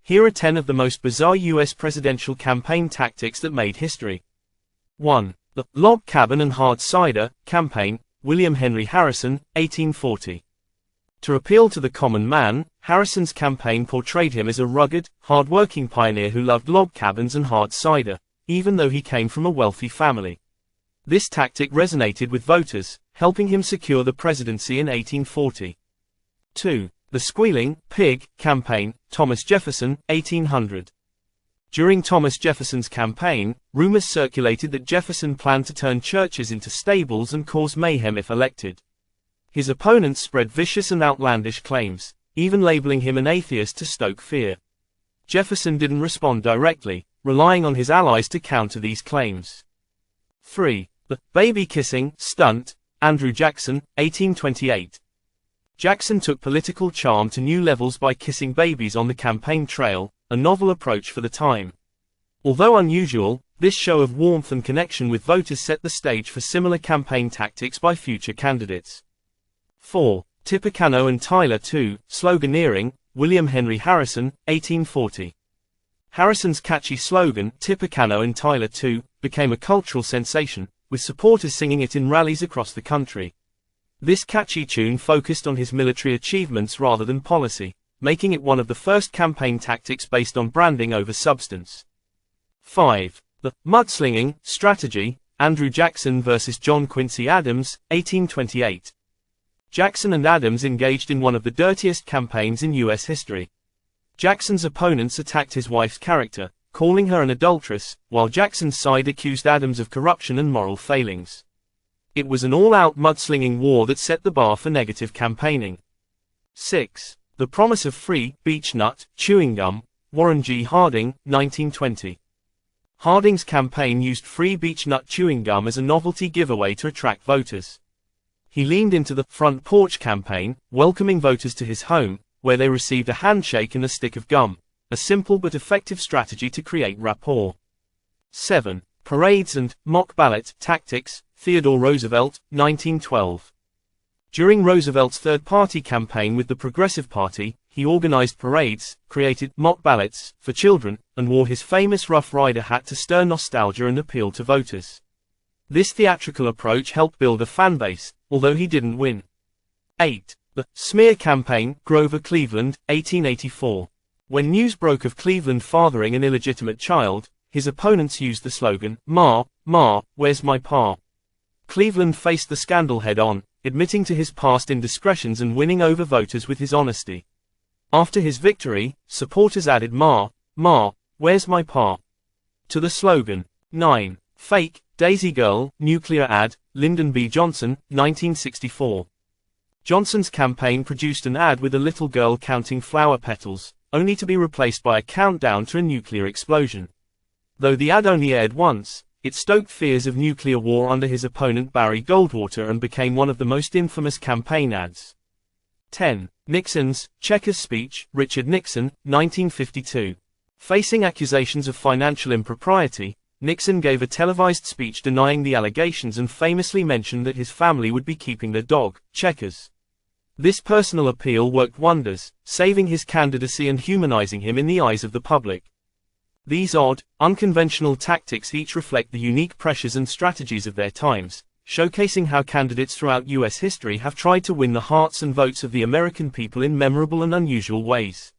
Here are 10 of the most bizarre U.S. presidential campaign tactics that made history. 1. The Log Cabin and Hard Cider Campaign, William Henry Harrison, 1840. To appeal to the common man, Harrison's campaign portrayed him as a rugged, hard-working pioneer who loved log cabins and hard cider, even though he came from a wealthy family. This tactic resonated with voters, helping him secure the presidency in 1840. 2. The Squealing Pig Campaign, Thomas Jefferson, 1800. During Thomas Jefferson's campaign, rumors circulated that Jefferson planned to turn churches into stables and cause mayhem if elected. His opponents spread vicious and outlandish claims, even labeling him an atheist to stoke fear. Jefferson didn't respond directly, relying on his allies to counter these claims. 3. The Baby Kissing Stunt, Andrew Jackson, 1828. Jackson took political charm to new levels by kissing babies on the campaign trail, a novel approach for the time. Although unusual, this show of warmth and connection with voters set the stage for similar campaign tactics by future candidates. 4. Tippecanoe and Tyler II, Sloganeering, William Henry Harrison, 1840. Harrison's catchy slogan, Tippecanoe and Tyler II, became a cultural sensation, with supporters singing it in rallies across the country. This catchy tune focused on his military achievements rather than policy, making it one of the first campaign tactics based on branding over substance. 5. The Mudslinging Strategy, Andrew Jackson vs. John Quincy Adams, 1828. Jackson and Adams engaged in one of the dirtiest campaigns in U.S. history. Jackson's opponents attacked his wife's character, calling her an adulteress, while Jackson's side accused Adams of corruption and moral failings. It was an all-out mudslinging war that set the bar for negative campaigning. 6. The Promise of Free Beech Nut Chewing Gum, Warren G. Harding, 1920. Harding's campaign used free beech nut chewing gum as a novelty giveaway to attract voters. He leaned into the front porch campaign, welcoming voters to his home, where they received a handshake and a stick of gum, a simple but effective strategy to create rapport. 7. Parades and mock ballot tactics, Theodore Roosevelt, 1912. During Roosevelt's third-party campaign with the Progressive Party, he organized parades, created mock ballots for children, and wore his famous Rough Rider hat to stir nostalgia and appeal to voters. This theatrical approach helped build a fanbase, although he didn't win. 8. The Smear Campaign, Grover Cleveland, 1884. When news broke of Cleveland fathering an illegitimate child, his opponents used the slogan, "Ma, Ma, where's my pa?" Cleveland faced the scandal head-on, admitting to his past indiscretions and winning over voters with his honesty. After his victory, supporters added "Ma, Ma, where's my pa?" to the slogan. 9. Fake Daisy Girl Nuclear Ad, Lyndon B. Johnson, 1964. Johnson's campaign produced an ad with a little girl counting flower petals, only to be replaced by a countdown to a nuclear explosion. Though the ad only aired once, it stoked fears of nuclear war under his opponent Barry Goldwater and became one of the most infamous campaign ads. 10. Nixon's Checkers Speech, Richard Nixon, 1952. Facing accusations of financial impropriety, Nixon gave a televised speech denying the allegations and famously mentioned that his family would be keeping their dog, Checkers. This personal appeal worked wonders, saving his candidacy and humanizing him in the eyes of the public. These odd, unconventional tactics each reflect the unique pressures and strategies of their times, showcasing how candidates throughout U.S. history have tried to win the hearts and votes of the American people in memorable and unusual ways.